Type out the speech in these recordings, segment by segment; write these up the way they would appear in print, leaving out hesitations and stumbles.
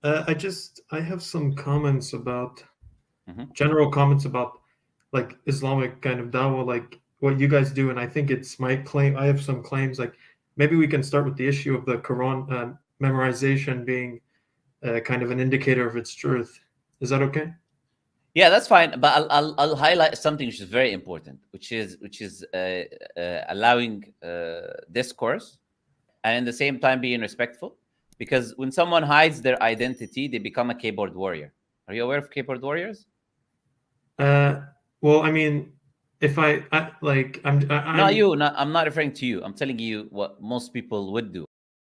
I have some comments about Hmm. general comments about like Islamic kind of dawah, like what you guys do, and I think it's my claim. I have some claims. Like maybe we can start with the issue of the Quran memorization being kind of an indicator of its truth. Is that okay? Yeah, that's fine. But I'll highlight something which is very important, which is allowing discourse and in the same time being respectful. Because when someone hides their identity, they become a keyboard warrior. Are you aware of keyboard warriors? Uh, well, I mean, if I like, Not I'm you. Not, I'm not referring to you. I'm telling you what most people would do.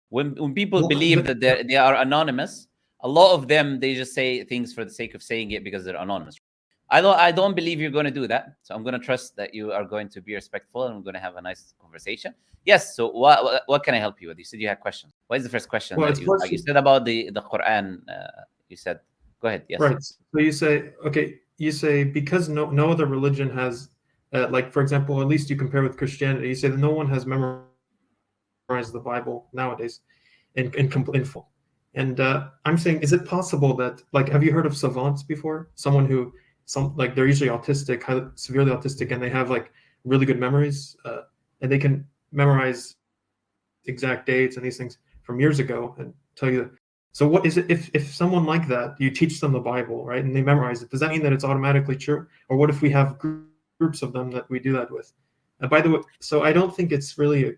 When people well, believe that they are anonymous, a lot of them they just say things for the sake of saying it because they're anonymous. I don't believe you're going to do that. So I'm going to trust that you are going to be respectful and we're going to have a nice conversation. Yes. So what can I help you with? You said you had questions. What is the first question well, that it's you question said about the Quran? You said, go ahead. Yes. right. So you say okay. You say because no other religion has like for example, at least you compare with Christianity. You say that no one has memorized the Bible nowadays in full. And I'm saying, is it possible that like have you heard of savants before? Someone who like they're usually autistic, severely autistic, and they have like really good memories, and they can memorize exact dates and these things from years ago and tell you. So what is it if someone like that you teach them the Bible, right, and they memorize it? Does that mean that it's automatically true, or what if we have groups of them that we do that with? By the way, so I don't think it's really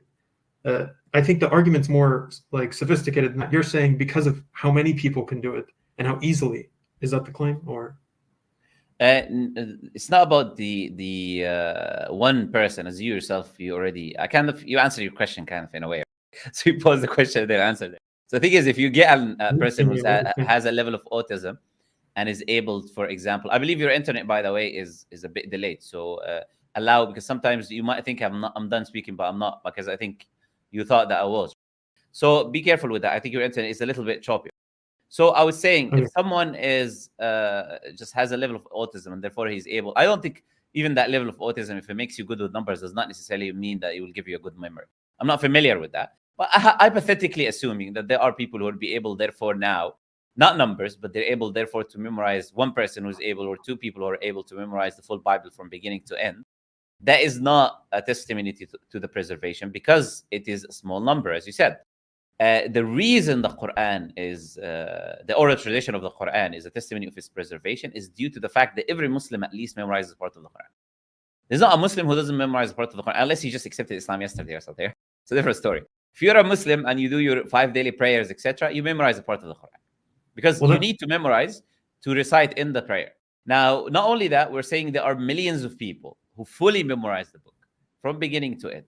I think the argument's more like sophisticated than that. You're saying because of how many people can do it and how easily. Is that the claim? Or It's not about the one person as you yourself. You already, I kind of you answered your question kind of in a way. So you pose the question, then answer it. So the thing is, if you get a person can who you maybe has a level of autism and is able, for example, I believe your internet, by the way, is a bit delayed. So allow because sometimes you might think I'm done speaking, but I'm not because I think you thought that I was. So be careful with that. I think your internet is a little bit choppy. So I was saying, okay. if someone is just has a level of autism and therefore he's able, I don't think even that level of autism, if it makes you good with numbers, does not necessarily mean that it will give you a good memory. I'm not familiar with that, but hypothetically assuming that there are people who will be able, therefore now, not numbers, but they're able, therefore, to memorize one person who's able, or two people who are able to memorize the full Bible from beginning to end. That is not a testimony to the preservation because it is a small number, as you said. The reason the Quran is the oral tradition of the Quran is a testimony of its preservation is due to the fact that every Muslim at least memorizes part of the Quran. There's not a Muslim who doesn't memorize part of the Quran unless he just accepted Islam yesterday or something. It's a different story. If you're a Muslim and you do your 5 daily prayers, etc., you memorize a part of the Quran because Well, you that need to memorize to recite in the prayer. Now, not only that, we're saying there are millions of people who fully memorize the book from beginning to end.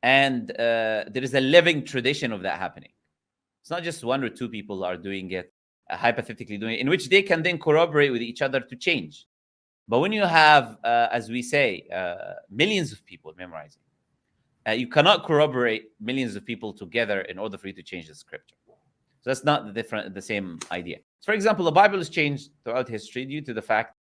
And there is a living tradition of that happening. It's not just one or two people are doing it, hypothetically doing it, in which they can then corroborate with each other to change. But when you have, as we say, millions of people memorizing, you cannot corroborate millions of people together in order for you to change the scripture. So that's not the same idea. So for example, the Bible has changed throughout history due to the fact,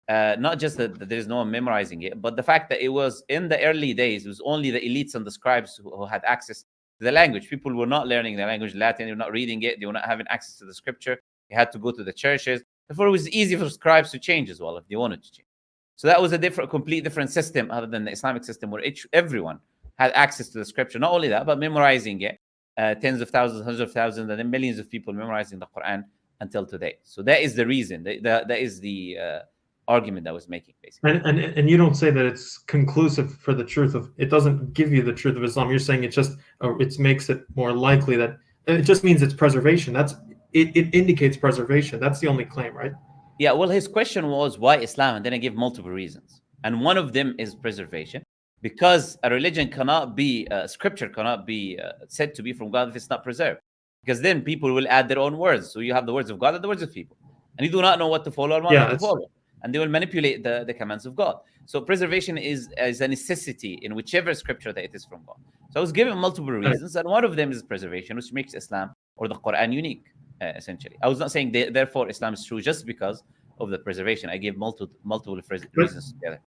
not just that there is no one memorizing it, but the fact that it was in the early days, it was only the elites and the scribes who had access to the language. People were not learning the language Latin, they were not reading it, they were not having access to the scripture. They had to go to the churches. Therefore, it was easy for scribes to change as well if they wanted to change. So that was a complete different system other than the Islamic system, where everyone had access to the scripture. Not only that, but memorizing it, tens of thousands, hundreds of thousands, and then millions of people memorizing the Quran until today. So that is the reason. That is the argument that I was making, basically. and you don't say that it's conclusive for the truth of it. Doesn't give you the truth of Islam. You're saying it just it makes it more likely that it just means it's preservation. It indicates preservation. That's the only claim, right? Yeah, well, his question was why Islam, and then I give multiple reasons, and one of them is preservation, because a religion cannot be, scripture cannot be said to be from God if it's not preserved, because then people will add their own words. So you have the words of God and the words of people, and you do not know what to follow and what Yeah, not to it's follow, and they will manipulate the commands of God. So preservation is a necessity in whichever scripture that it is from God. So I was given multiple right. reasons, and one of them is preservation, which makes Islam or the Quran unique. Essentially, I was not saying therefore Islam is true just because of the preservation. I gave multiple But reasons together.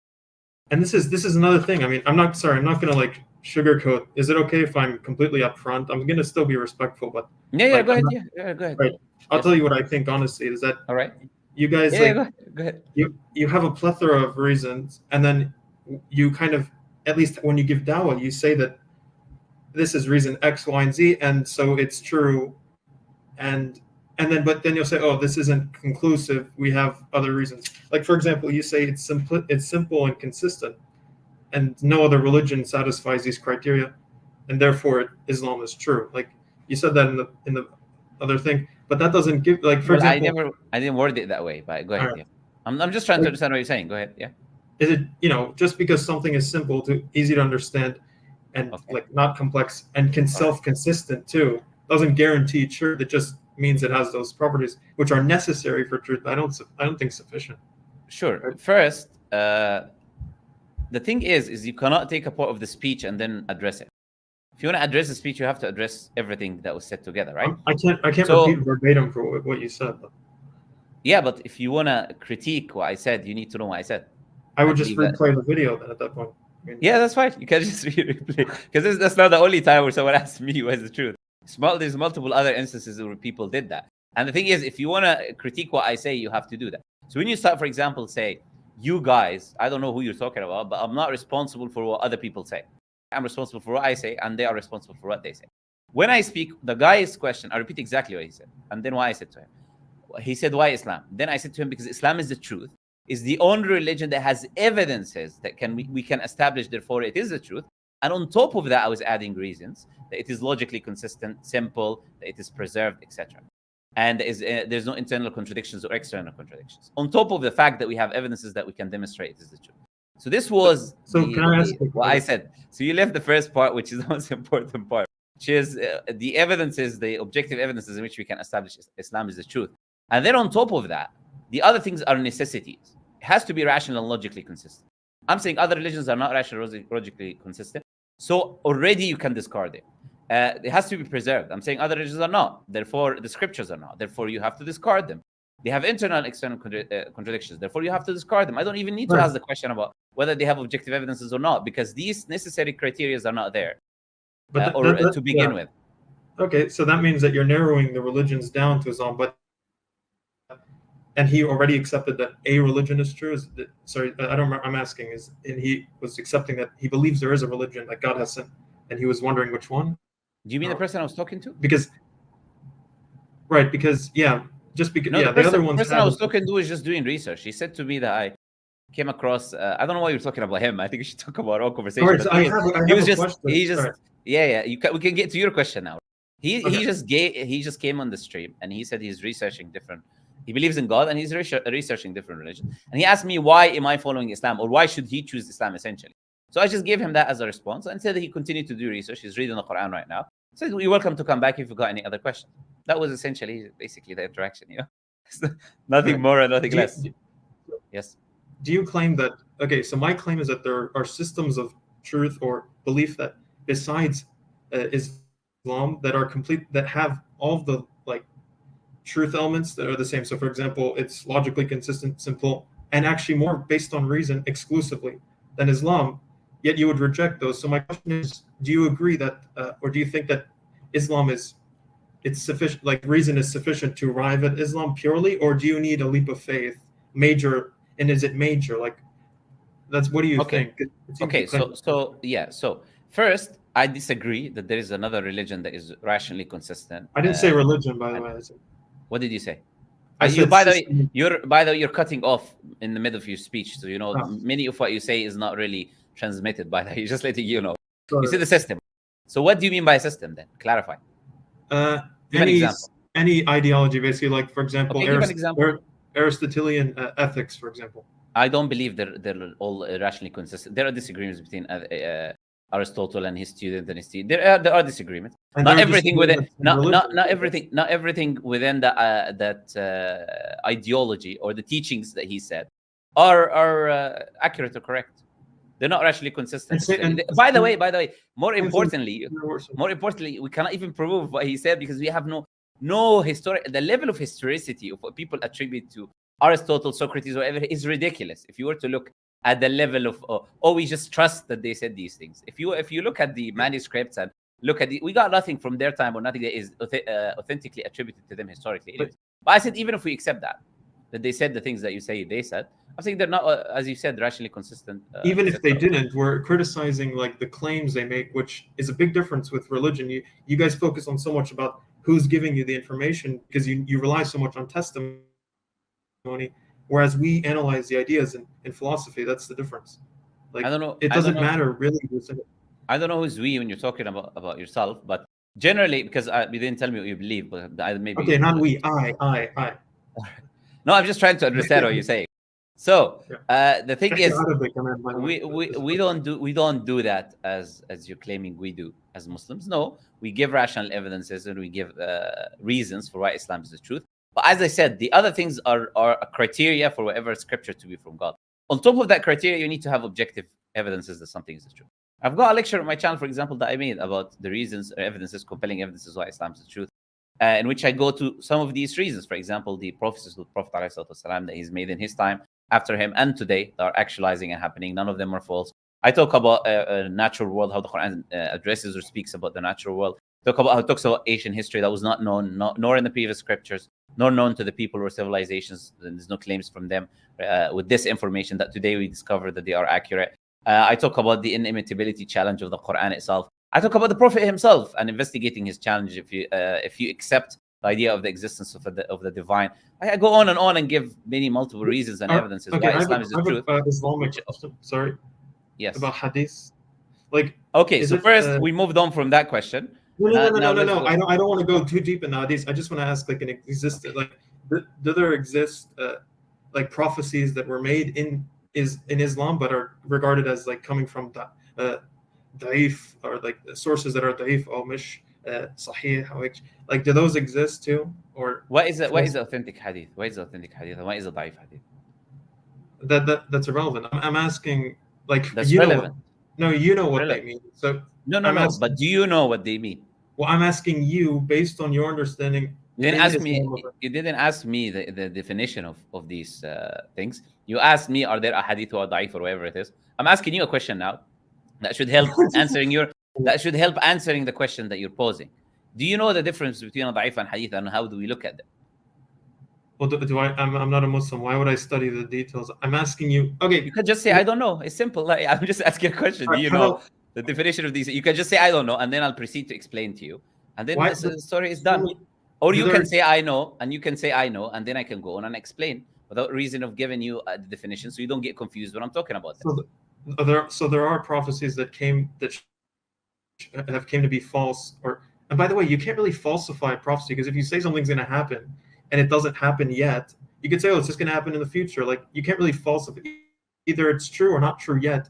and this is another thing. I mean, I'm not sorry. I'm not going to like sugarcoat. Is it okay if I'm completely upfront? I'm gonna still be respectful, but Yeah, like, go I'm ahead. not- Yeah, go ahead. right. I'll Yes. tell you what I think honestly is that All right. you guys Yeah, like go ahead. you have a plethora of reasons, and then you kind of, at least when you give dawah, you say that this is reason X, Y, and Z, and so it's true, and but then you'll say, oh, this isn't conclusive. We have other reasons. Like for example, you say it's simple and consistent, and no other religion satisfies these criteria, and therefore Islam is true. Like you said that in the other thing, but that doesn't give, like, for Well, example, I didn't word it that way, but go ahead. right, Yeah, I'm just trying to understand what you're saying. Go ahead. Yeah. is it, just because something is simple to easy to understand and Okay. like not complex and self-consistent too doesn't guarantee truth. It just means it has those properties which are necessary for truth. I don't think sufficient. Sure. Right. First, the thing is you cannot take a part of the speech and then address it. If you want to address the speech, you have to address everything that was said together, right? I can't So- repeat verbatim for what you said. But Yeah, but if you want to critique what I said, you need to know what I said. I would just believe that- replay the video then at that point. I mean, Yeah, that's fine. You can just replay, because that's not the only time where someone asked me what is the truth. There's multiple other instances where people did that. And the thing is, if you want to critique what I say, you have to do that. So when you start, for example, say, you guys, I don't know who you're talking about, but I'm not responsible for what other people say. I'm responsible for what I say, and they are responsible for what they say. When I speak, the guy's question, I repeat exactly what he said, and then what I said to him. He said, why Islam? Then I said to him, because Islam is the truth, is the only religion that has evidences that we can establish, therefore it is the truth. And on top of that, I was adding reasons that it is logically consistent, simple, that it is preserved, etc. And there's no internal contradictions or external contradictions. On top of the fact that we have evidences that we can demonstrate it is the truth. So this was can I ask what I said. So you left the first part, which is the most important part, which is the evidences, the objective evidences in which we can establish Islam is the truth. And then on top of that, the other things are necessities. It has to be rational and logically consistent. I'm saying other religions are not rational and logically consistent. So already you can discard it. It has to be preserved. I'm saying other religions are not. Therefore, the scriptures are not. Therefore, you have to discard them. They have internal and external contradictions. Therefore, you have to discard them. I don't even need to ask the question about whether they have objective evidences or not, because these necessary criteria are not there to begin with. Okay, so that means that you're narrowing the religions down to Islam, and he already accepted that a religion is true. Sorry, I don't remember. I'm asking, and he was accepting that he believes there is a religion that God has sent, and he was wondering which one. Do you mean the person I was talking to? Because yeah, just because no, the other ones. The person I was talking to was just doing research. He said to me that I came across. I don't know why you're talking about him. I think you should talk about our conversation. Right, so I have a question. We can get to your question now. He just came on the stream and he said he's researching different. He believes in God and he's researching different religions. And he asked me, why am I following Islam, or why should he choose Islam essentially? So I just gave him that as a response and said that he continued to do research. He's reading the Qur'an right now. So you're welcome to come back if you've got any other questions. That was basically the interaction, Nothing more and nothing less. Yes. Do you claim that, okay, so my claim is that there are systems of truth or belief that besides Islam that are complete, that have all of the truth elements that are the same. So for example, it's logically consistent, simple, and actually more based on reason exclusively than Islam, yet you would reject those. So my question is, do you agree that, or do you think that Islam it's sufficient, reason is sufficient to arrive at Islam purely, or do you need a leap of faith, major, and is it major? What do you think? Okay, so first, I disagree that there is another religion that is rationally consistent. I didn't say religion, by the way. What did you say? By the way, you're cutting off in the middle of your speech, so many of what you say is not really transmitted by that. You're just letting you know. Sorry. You said the system. So what do you mean by system then? Clarify. Any ideology, basically, for example, Aristotelian ethics, for example. I don't believe they're all rationally consistent. There are disagreements between Aristotle and his student and his student. There are disagreements. Not everything within that ideology or the teachings that he said are accurate or correct. They're not rationally consistent. By the way, more importantly, we cannot even prove what he said because we have no historic. The level of historicity of what people attribute to Aristotle, Socrates, whatever is ridiculous. If you were to look at the level of we just trust that they said these things. If you look at the manuscripts and look at we got nothing from their time or nothing that is authentically attributed to them historically. Anyways. But I said, even if we accept that they said the things that you say they said, I think they're not, as you said, rationally consistent. Even if they didn't, we're criticizing like the claims they make, which is a big difference with religion. You guys focus on so much about who's giving you the information because you rely so much on testimony, whereas we analyze the ideas in philosophy. That's the difference. Like, I don't know. It doesn't matter really. I don't know who's we when you're talking about yourself, but generally, because you didn't tell me what you believe, but maybe okay, not we. I. No, I'm just trying to understand what you're saying. So the thing is, we don't do that as you're claiming we do as Muslims. No, we give rational evidences and we give reasons for why Islam is the truth. But as I said, the other things are a criteria for whatever scripture to be from God. On top of that criteria, you need to have objective evidences that something is true. I've got a lecture on my channel, for example, that I made about the reasons or evidences, compelling evidences why Islam is the truth, in which I go to some of these reasons. For example, the prophecies of the Prophet ﷺ that he's made in his time, after him, and today that are actualizing and happening. None of them are false. I talk about a natural world, how the Quran addresses or speaks about the natural world. Talk about how it talks about ancient history that was not known, nor in the previous scriptures, nor known to the people or civilizations. There's no claims from them with this information that today we discover that they are accurate. I talk about the inimitability challenge of the Quran itself. I talk about the Prophet himself and investigating his challenge. If you accept the idea of the existence of the divine, I go on and give many multiple reasons and evidences why Islam is the truth. Islamic question. Sorry. Yes. About hadith. Like. Okay. So first, we moved on from that question. No. I don't want to go too deep in hadith. I just want to ask, like, do there exist like prophecies that were made in Islam but are regarded as like coming from da'if, or like sources that are da'if or mish sahih, like do those exist too? Or what is authentic hadith? What is authentic hadith and what is a da'if hadith? That's irrelevant. I'm asking, like, that's relevant. You know what they mean. So no. But do you know what they mean? Well, I'm asking you based on your understanding. You didn't ask me. You didn't ask me the definition of these things. You asked me, are there a hadith or a da'if or whatever it is? I'm asking you a question now that should help answering the question that you're posing. Do you know the difference between a da'if and hadith, and how do we look at them? Well, I'm not a Muslim. Why would I study the details? I'm asking you. Okay, you could just say I don't know. It's simple. Like, I'm just asking a question. Do you know the definition of these? You can just say I don't know, and then I'll proceed to explain to you, and then the story is done. Or you can say I know, and you can say I know, and then I can go on and explain without reason of giving you the definition, so you don't get confused when I'm talking about that. So there are prophecies that have came to be false. And by the way, you can't really falsify prophecy, because if you say something's going to happen and it doesn't happen yet, you could say, oh, it's just going to happen in the future. Like, you can't really falsify. Either it's true or not true yet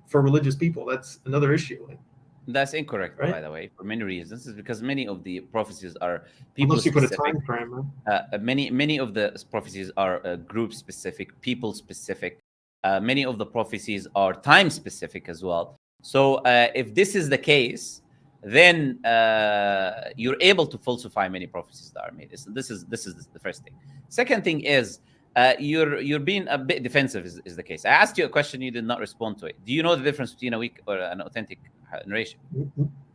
for religious people. That's another issue. That's incorrect, right? By the way, for many reasons. It's because many of the prophecies are people specific. Unless you put a time frame, right? Many of the prophecies are group specific, people specific. Many of the prophecies are time specific as well. So if this is the case, then you're able to falsify many prophecies that are made. This is the first thing. Second thing is you're being a bit defensive. Is the case. I asked you a question, you did not respond to it. Do you know the difference between a weak or an authentic narration?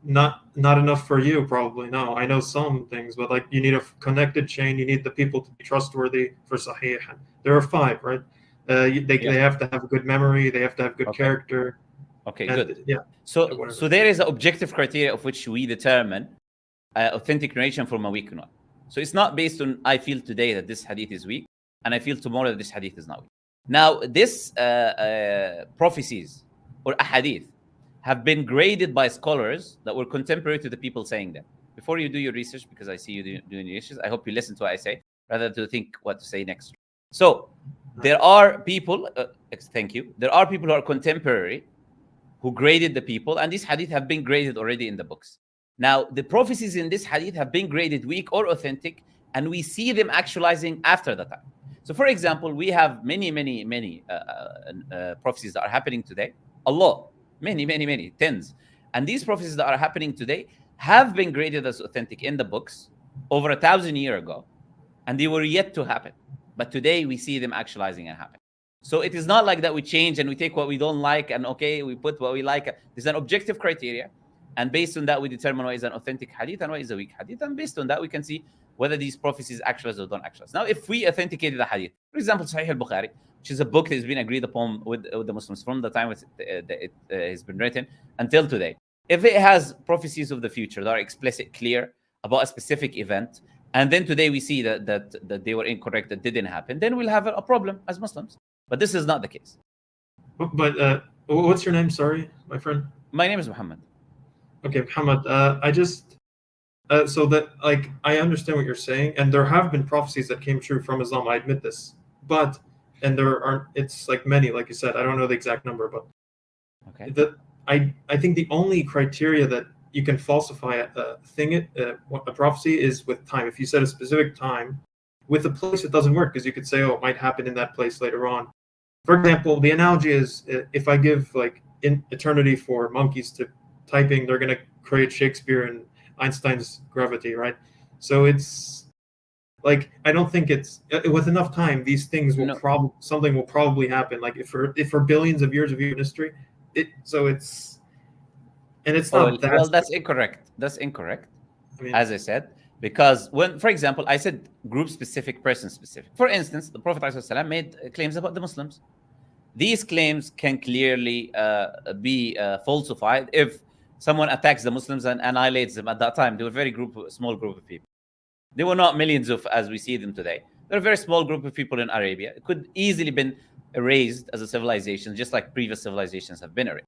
Not enough for you, probably. No, I know some things, but like, you need a connected chain. You need the people to be trustworthy for sahih. There are 5, right? They have to have a good memory. They have to have good character. Okay, good. Yeah. So there is an objective criteria of which we determine authentic narration from a weak one. So it's not based on I feel today that this hadith is weak, and I feel tomorrow that this hadith is not weak. Now, this prophecies or ahadith have been graded by scholars that were contemporary to the people saying them. Before you do your research, because I see you doing your research, I hope you listen to what I say rather than to think what to say next. So there are people, thank you, there are people who are contemporary who graded the people, and these hadith have been graded already in the books. Now, the prophecies in this hadith have been graded weak or authentic, and we see them actualizing after the time. So, for example, we have many prophecies that are happening today. A lot, many, tens. And these prophecies that are happening today have been graded as authentic in the books over 1,000 years ago, and they were yet to happen. But today we see them actualizing and happening. So it is not like that we change and we take what we don't like and okay, we put what we like. There's an objective criteria. And based on that, we determine what is an authentic hadith and what is a weak hadith. And based on that, we can see whether these prophecies actualize or don't actualize. Now, if we authenticated a hadith, for example, Sahih al-Bukhari, which is a book that has been agreed upon with the Muslims from the time it has been written until today. If it has prophecies of the future that are explicit, clear about a specific event, and then today we see that they were incorrect, that didn't happen, then we'll have a problem as Muslims. But this is not the case. But what's your name? Sorry, my friend. My name is Muhammad. Okay, Muhammad. I just so that like I understand what you're saying, and there have been prophecies that came true from Islam. I admit this, and there aren't. It's like many, like you said. I don't know the exact number, but okay. I think the only criteria that you can falsify a prophecy is with time. If you set a specific time, with a place it doesn't work because you could say, oh, it might happen in that place later on. For example, the analogy is if I give like in eternity for monkeys to typing, they're going to create Shakespeare and Einstein's gravity, right? So it's like I don't think it's with enough time these things will something will probably happen. Like if for billions of years of human history, it's not that. Well, that's incorrect. That's incorrect. I mean, as I said, because when, for example, I said group specific, person specific. For instance, the Prophet ﷺ made claims about the Muslims. These claims can clearly be falsified if someone attacks the Muslims and annihilates them. At that time, they were a very small group of people. They were not millions of as we see them today. They're a very small group of people in Arabia. It could easily been erased as a civilization, just like previous civilizations have been erased.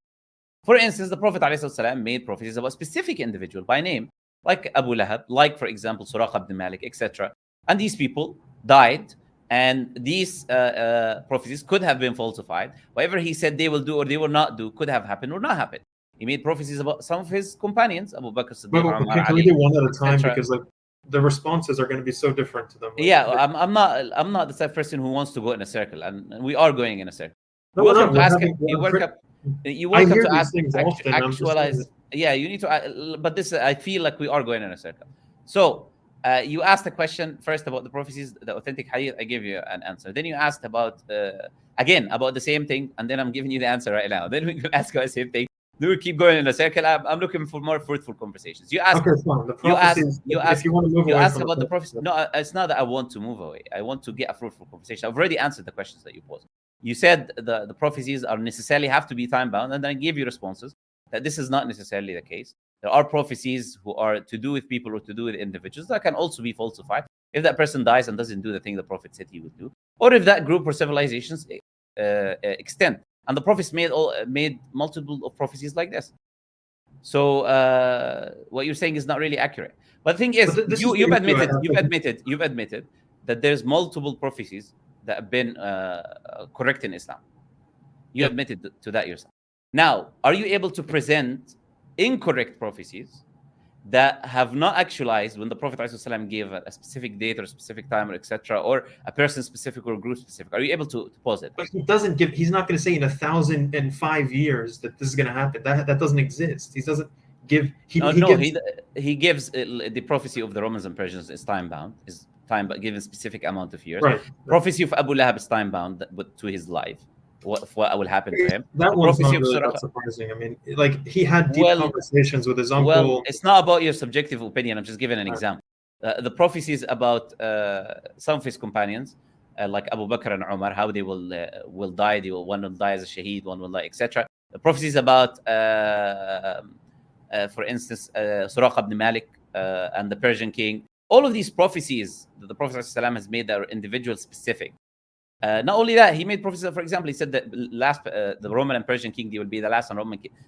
For instance, the Prophet ﷺ made prophecies about a specific individual by name, like Abu Lahab, like, for example, Suraq ibn Malik, etc. And these people died, and these prophecies could have been falsified. Whatever he said they will do or they will not do could have happened or not happened. He made prophecies about some of his companions, Abu Bakr Siddiq, can we do one at a time because like the responses are going to be so different to them. Yeah, I'm not the type of person who wants to go in a circle, and we are going in a circle. No, Welcome to ask. You welcome to ask. Actualize. Yeah, you need to. But this, I feel like we are going in a circle. So you asked a question first about the prophecies, the authentic hadith. I gave you an answer. Then you asked about again about the same thing, and then I'm giving you the answer right now. Then we can ask about the same thing. Then we keep going in a circle. I'm looking for more fruitful conversations. You asked. Okay, fine. You asked. If you want to move you away asked from about the prophecies. No, it's not that I want to move away. I want to get a fruitful conversation. I've already answered the questions that you posed. You said the prophecies are necessarily have to be time bound, and then I gave you responses that this is not necessarily the case. There are prophecies who are to do with people or to do with individuals that can also be falsified if that person dies and doesn't do the thing the Prophet said he would do, or if that group or civilizations extend. And the prophets made multiple of prophecies like this. So what you're saying is not really accurate. But the thing is, you've admitted that there's multiple prophecies that have been correct in Islam. You admitted to that yourself. Now, are you able to present incorrect prophecies that have not actualized when the Prophet ﷺ gave a specific date or a specific time or etc., or a person specific or group specific? Are you able to pause it? But he doesn't give. He's not going to say in 1,005 years that this is going to happen. That doesn't exist. He doesn't give. He gives the prophecy of the Romans and Persians is time bound. Is time but given specific amount of years. Right. Prophecy of Abu Lahab is time bound, but to his life. What will happen to him? That one's not really that surprising. I mean, like he had deep conversations with his uncle. Well, it's not about your subjective opinion. I'm just giving an example. The prophecies about some of his companions, like Abu Bakr and Umar, how they will die. One will die as a shaheed, one will die, etc. The prophecies about, for instance, Suraq ibn Malik and the Persian king. All of these prophecies that the Prophet ﷺ has made that are individual specific. Not only that, he made prophecies. For example, he said that the Roman and Persian king, they will be the last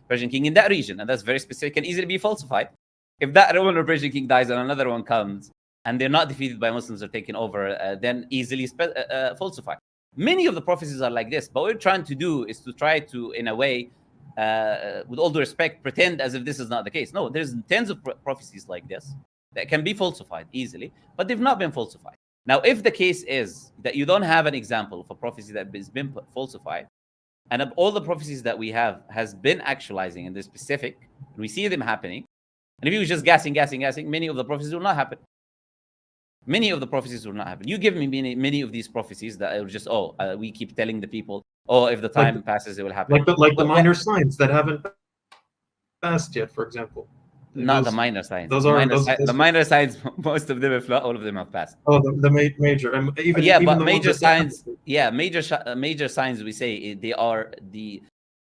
Persian king in that region, and that's very specific and easily be falsified. If that Roman or Persian king dies and another one comes, and they're not defeated by Muslims or taken over, then easily falsified. Many of the prophecies are like this, but what we're trying to do is to try to, in a way, with all due respect, pretend as if this is not the case. No, there's tens of prophecies like this that can be falsified easily, but they've not been falsified. Now, if the case is that you don't have an example of a prophecy that has been falsified, and of all the prophecies that we have has been actualizing in the specific, and we see them happening, and if you were just guessing, many of the prophecies will not happen. Many of the prophecies will not happen. You give me many of these prophecies that are just, we keep telling the people, if the time passes, it will happen. Like the minor signs that haven't passed yet, for example. Not the minor signs. Those the minor signs, most of them, if not all of them, have passed. Oh, the major, and even but major signs, major signs. We say they are the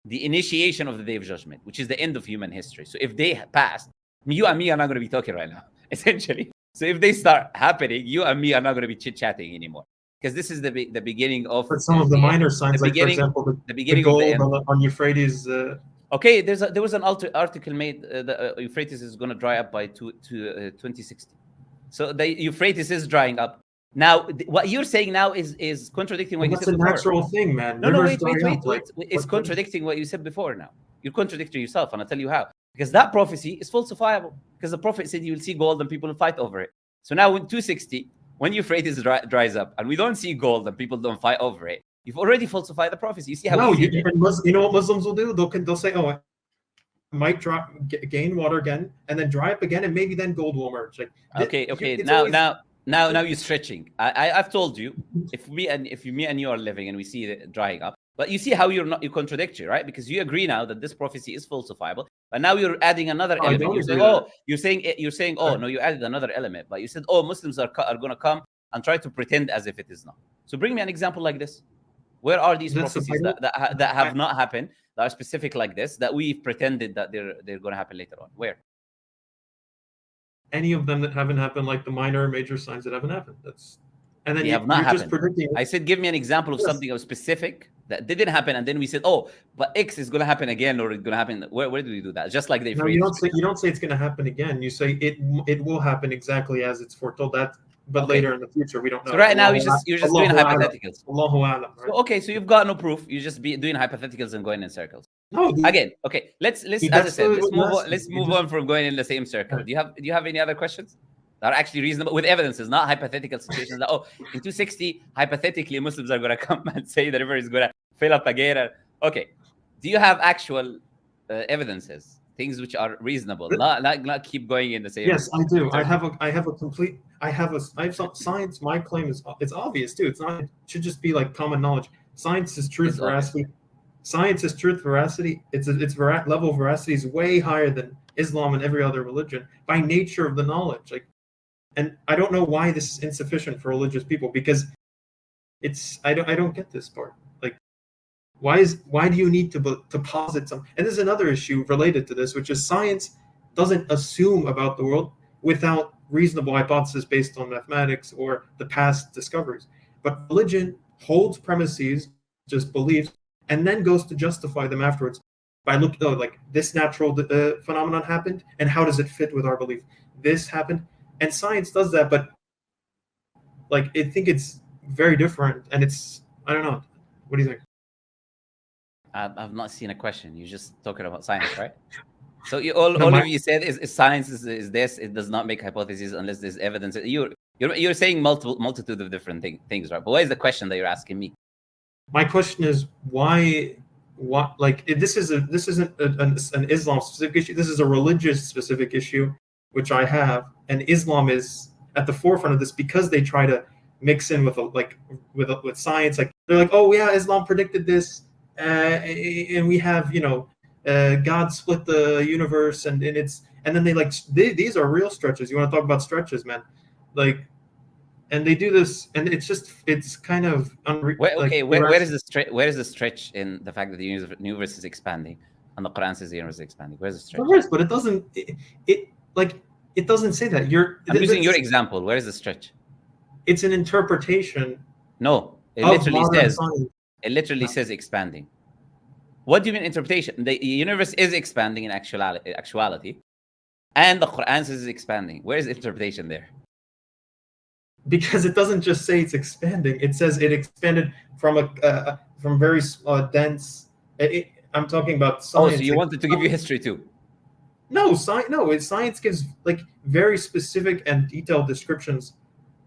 initiation of the day of judgment, which is the end of human history. So if they passed, you and me are not going to be talking right now, essentially. So if they start happening, you and me are not going to be chit-chatting anymore, because this is the beginning of. But some of the minor signs, like for example, the beginning of the end. On Euphrates. Okay, there was an article made that Euphrates is going to dry up by 2060. So the Euphrates is drying up. Now, what you're saying now is contradicting what you said before. That's a natural thing, man. No, wait. It's contradicting what you said before now. You're contradicting yourself, and I'll tell you how. Because that prophecy is falsifiable. Because the prophet said you will see gold and people will fight over it. So now in 260, when Euphrates dries up and we don't see gold and people don't fight over it, you've already falsified the prophecy. You see how? No, you know what Muslims will do? They'll say, "Oh, I might gain water again, and then dry up again, and maybe then gold will emerge." Like, okay. Now you're stretching. I've told you, if me and you are living and we see it drying up, but you see how you're contradictory, right? Because you agree now that this prophecy is falsifiable, but now you're adding another element. You're saying, no, you added another element, but you said, Muslims are going to come and try to pretend as if it is not. So bring me an example like this. Where are these prophecies that have not happened, that are specific like this, that we've pretended that they're going to happen later on? Where? Any of them that haven't happened, like the minor or major signs that haven't happened. And then they have not happened. I said, give me an example of something specific that didn't happen, and then we said, but X is going to happen again, or it's going to happen. Where do we do that? Just like they. No, you don't say it's going to happen again. You say it will happen exactly as it's foretold. But later in the future, we don't know. So right now, you're just doing hypotheticals. Allahu A'lam, right? So you've got no proof. You just be doing hypotheticals and going in circles. No. Again, okay. Let's as I said, let's move on from going in the same circle. Do you have any other questions that are actually reasonable with evidences, not hypothetical situations? That in 260, hypothetically, Muslims are going to come and say the river is going to fill up again. Okay. Do you have actual evidences? Things which are reasonable, not keep going in the same. Yes, I do. I have some science. My claim is it's obvious too. It's not. It should just be like common knowledge. Science is truth, veracity. Science is truth, veracity. Its level of veracity is way higher than Islam and every other religion by nature of the knowledge. And I don't know why this is insufficient for religious people, because I don't get this part. Why do you need to posit some? And there's another issue related to this, which is science doesn't assume about the world without reasonable hypothesis based on mathematics or the past discoveries. But religion holds premises, just beliefs, and then goes to justify them afterwards by looking, like this natural phenomenon happened, and how does it fit with our belief? This happened, and science does that, but I think it's very different, and I don't know. What do you think? I've not seen a question. You're just talking about science, right? So all of you said is science is this. It does not make hypotheses unless there's evidence. You're saying multitude of different things, right? But what is the question that you're asking me? My question is why? What this isn't an Islam specific issue. This is a religious specific issue, which I have, and Islam is at the forefront of this because they try to mix in with science. They're like, oh yeah, Islam predicted this. And we have, God split the universe, and then these are real stretches. You want to talk about stretches, man? And they do this, and it's kind of where is the stretch in the fact that the universe is expanding and the Quran says the universe is expanding? Where's the stretch? Yes, but it doesn't. It doesn't say that. I'm using your example. Where is the stretch? It's an interpretation. No, it literally says. Science. It literally says expanding. What do you mean interpretation? The universe is expanding in actuality, and the Quran says it's expanding. Where is the interpretation there? Because it doesn't just say it's expanding. It says it expanded from very dense. I'm talking about science. Oh, so you wanted to give you history too? No, science gives very specific and detailed descriptions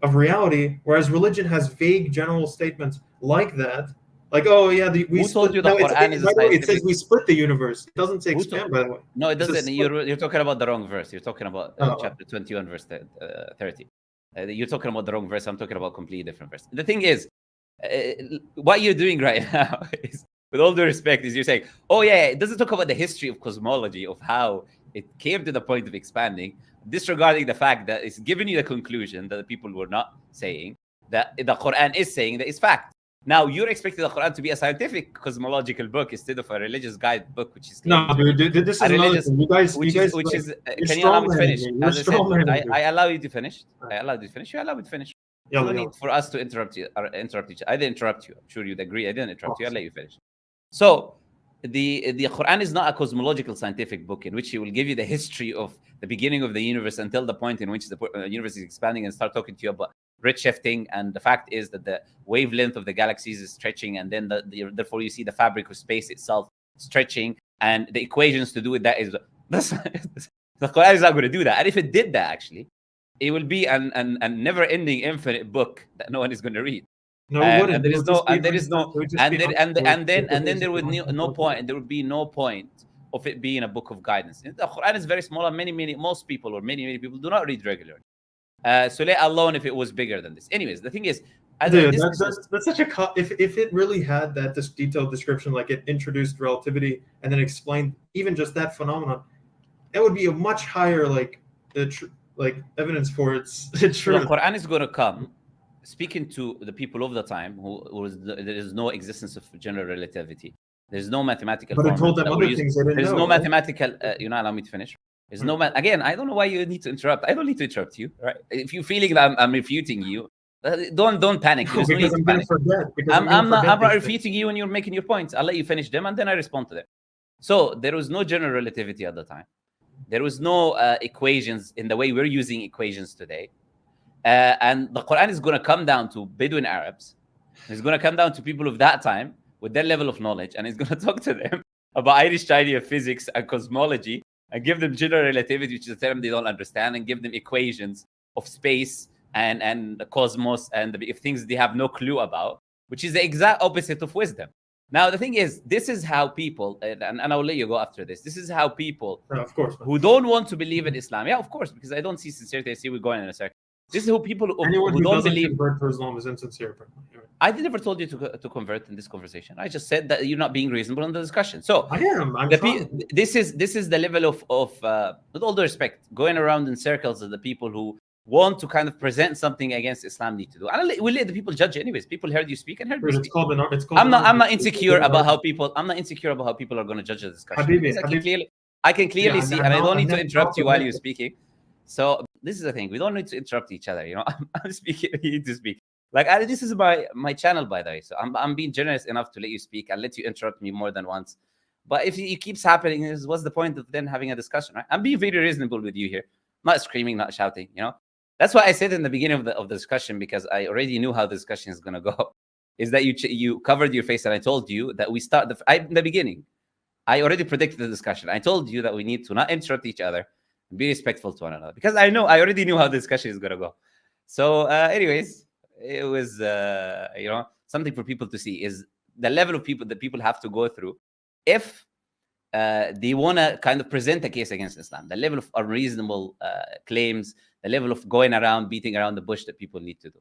of reality, whereas religion has vague general statements like that. Oh yeah, Who told you the Quran is scientific? It says we split the universe. It doesn't say expand, by the way. No, it doesn't. You're talking about the wrong verse. You're talking about chapter 21, verse 30. You're talking about the wrong verse. I'm talking about a completely different verse. The thing is, what you're doing right now is, with all due respect, is you're saying, oh yeah, it doesn't talk about the history of cosmology, of how it came to the point of expanding, disregarding the fact that it's giving you the conclusion that the people were not saying, that the Quran is saying that it's fact. Now, you're expecting the Quran to be a scientific cosmological book instead of a religious guide book, which is No, dude, this is a another religious, thing. You guys, which you're can you allow me to finish? strawmanning me. You're As I said, strawmanning me. I allow you to finish. I allow you to finish. You allow me to finish. Yeah, No need for us to interrupt you or interrupt each other. I didn't interrupt you. I'm sure you'd agree. I didn't interrupt you. I'll let you finish. So the Quran is not a cosmological scientific book in which it will give you the history of the beginning of the universe until the point in which the universe is expanding and start talking to you about redshifting. And the fact is that the wavelength of the galaxies is stretching, and then therefore you see the fabric of space itself stretching, and the equations to do with that is the Quran is not going to do that. And if it did that, actually, it will be a never-ending, infinite book that no one is going to read. No, And there is no, and there is no, and then there would no point. There would be no point of it being a book of guidance. The Quran is very small, and most people, or many people do not read regularly. So let alone if it was bigger than this. Anyways, the thing is, dude, that's such a if it really had that this detailed description, like it introduced relativity and then explained even just that phenomenon, it would be a much higher like evidence for its truth. So the Quran is going to come speaking to the people of the time there is no existence of general relativity. There's no mathematical. But it told them other things they didn't know. There's no mathematical. You're not allowing me to finish. There's no again. I don't know why you need to interrupt. I don't need to interrupt you. Right? If you're feeling that I'm refuting you, don't panic. There's no need to panic. I'm not refuting you when you're making your points. I'll let you finish them and then I respond to them. So there was no general relativity at the time. There was no equations in the way we're using equations today. And the Quran is going to come down to Bedouin Arabs. It's going to come down to people of that time with their level of knowledge, and it's going to talk to them about Irish idea of physics and cosmology, and give them general relativity, which is a term they don't understand, and give them equations of space and the cosmos and if things they have no clue about, which is the exact opposite of wisdom. Now, the thing is, this is how people, and I'll let you go after this. This is how people, of course, who don't want to believe in Islam, yeah, of course, because I don't see sincerity. I see we're going in a circle. This is who people who don't believe convert to Islam is insincere. I never told you to convert in this conversation. I just said that you're not being reasonable in the discussion. So I am. This is the level of with all due respect, going around in circles of the people who want to kind of present something against Islam need to do. And we'll let the people judge anyways. People heard you speak and heard me speak. I'm not insecure about how people. I'm not insecure about how people are going to judge the discussion. I can clearly see, and I don't need to interrupt you while you're speaking. So this is the thing. We don't need to interrupt each other. You know, I'm speaking. You need to speak. Like this is my channel, by the way. So I'm being generous enough to let you speak. I'll let you interrupt me more than once. But if it keeps happening, what's the point of then having a discussion, right? I'm being very reasonable with you here. Not screaming, not shouting. You know, that's why I said in the beginning of the discussion, because I already knew how the discussion is going to go. Is that you covered your face, and I told you that we start in the beginning. I already predicted the discussion. I told you that we need to not interrupt each other. Be respectful to one another, because I already knew how the discussion is going to go. So anyways, it was something for people to see, is the level of people that people have to go through if they want to kind of present a case against Islam, the level of unreasonable claims, the level of going around beating around the bush that people need to do.